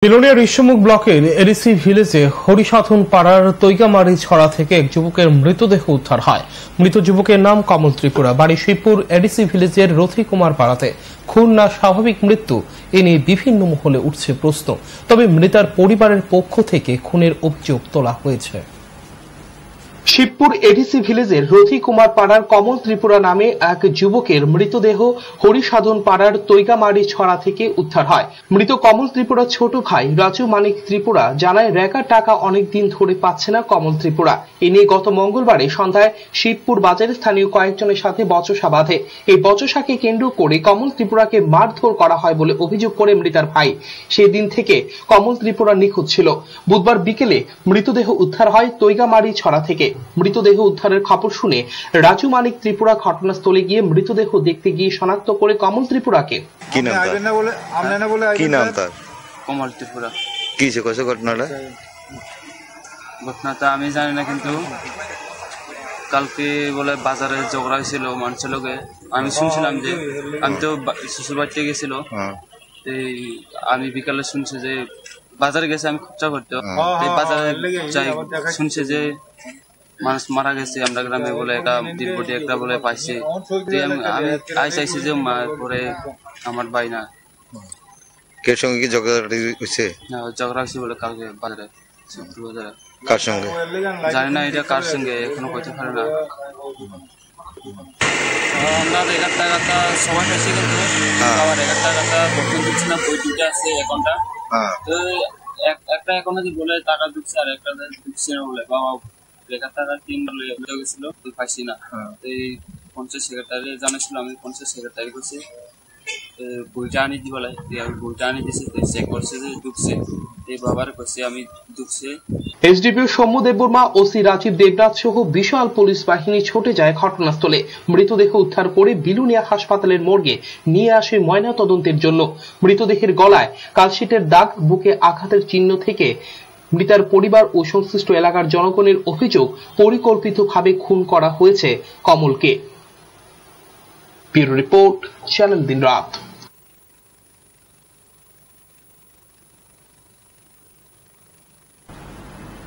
Billionaire ঈশ্বরমুখ ব্লকের ADC ভিলেজে Harisadhan পাড়ার তৈগামারি ছড়া থেকে এক যুবকের মৃতদেহ উদ্ধার হয়। মৃত যুবকের নাম কমল ত্রিপুরা, বাড়ি শিবপুর এডিসি ভিলেজের রথি কুমার পাড়াতে। খুন না স্বাভাবিক মৃত্যু এ নিয়ে বিভিন্ন মহলে উঠছে প্রশ্ন। তবে মৃতার পরিবারের পক্ষ থেকে খুনের অভিযোগ তোলা হয়েছে। শিবপুর এডিসি ভিলেজের রথি কুমার পাড়ার কমল ত্রিপুরা নামে এক যুবকের মৃতদেহ হরিসাধন পাড়ার তৈগামারি ছড়া থেকে উদ্ধার হয়। মৃত কমল ত্রিপুরার ছোট ভাই রাজু মানিক ত্রিপুরা জানায়, রেকার টাকা অনেকদিন ধরে পাচ্ছে না কমল ত্রিপুরা। এ নিয়ে গত মঙ্গলবারে সন্ধ্যায় শিবপুর বাজারে স্থানীয় কয়েকজনের সাথে বচসা বাঁধে। এই বচসাকে কেন্দ্র করে কমল ত্রিপুরাকে মারধর করা হয় বলে অভিযোগ করে মৃতার ভাই। সেই দিন থেকে কমল ত্রিপুরা নিখোঁজ ছিল। বুধবার বিকেলে মৃতদেহ উদ্ধার হয় তৈগামারি ছড়া থেকে। মৃতদেহ উদ্ধারের খবর শুনে রাজু মানিক ত্রিপুরা ঘটনাস্থলে গিয়ে মৃতদেহ দেখতে গিয়ে শনাক্ত করে কমল ত্রিপুরাকে। কি নাম তার? কমল ত্রিপুরা। কি হয়েছে ঘটনাটা? ঘটনাটা আমি জানি না, কিন্তু কালকে বলে বাজারে ঝগড়া হয়েছিল মানুষের লোকে। আমি শুনছিলাম যে আমি তো শ্বশুর বাড়িতে গেছিল, আমি বিকালে শুনছি যে বাজারে গেছে, আমি খরচা করতে বাজারে যাই, শুনছে যে মানুষ মারা গেছে আমরা গ্রামে বলে, একটা দীর্ঘটি একটা বলে পাইছে। আমি চাইছি যে পরে আমার ভাই না। কে সঙ্গে কি ঝগড়া হয়েছে? ঝগড়া হয়েছে বলে কালকে বাজারে, বাজারে। কার সঙ্গে জানি না, এটা কার সঙ্গে এখনো কইতে পারে না। আমরা 11টা সবাই পাইছি, কিন্তু আবার 11টা বর্তমান দিচ্ছি না, বই দুটো আছে অ্যাকাউন্টটা। তো একটা অ্যাকাউন্টে বলে টাকা ঢুকছে আর একটা ঢুকছে না বলে, বাবা 1000 টাকা 3বার লয়ে গেছিল, পাইছি না। এই পঞ্চায়েত সেক্রেটারি জানাইছিল, আমি পঞ্চায়েত সেক্রেটারি করছি বইটা আনি দিব, আমি বইটা আনি দিয়েছি, চেক করছে যে ঢুকছে, এই বাবার করছে আমি ঢুকছে। এসডিপিও সৌম্য দেববর্মা, ওসি রাজীব দেবরাজ সহ বিশাল পুলিশ বাহিনী ছুটে যায় ঘটনাস্থলে। মৃতদেহ উদ্ধার করে বিলুনিয়া হাসপাতালের মর্গে নিয়ে আসে ময়না তদন্তের জন্য। মৃতদেহের গলায় কালশিটের দাগ, বুকে আঘাতের চিহ্ন থেকে মৃতার পরিবার ও সংশ্লিষ্ট এলাকার জনগণের অভিযোগ, পরিকল্পিতভাবে খুন করা হয়েছে কমলকে। ব্যুরো রিপোর্ট, চ্যানেল দিনরাত।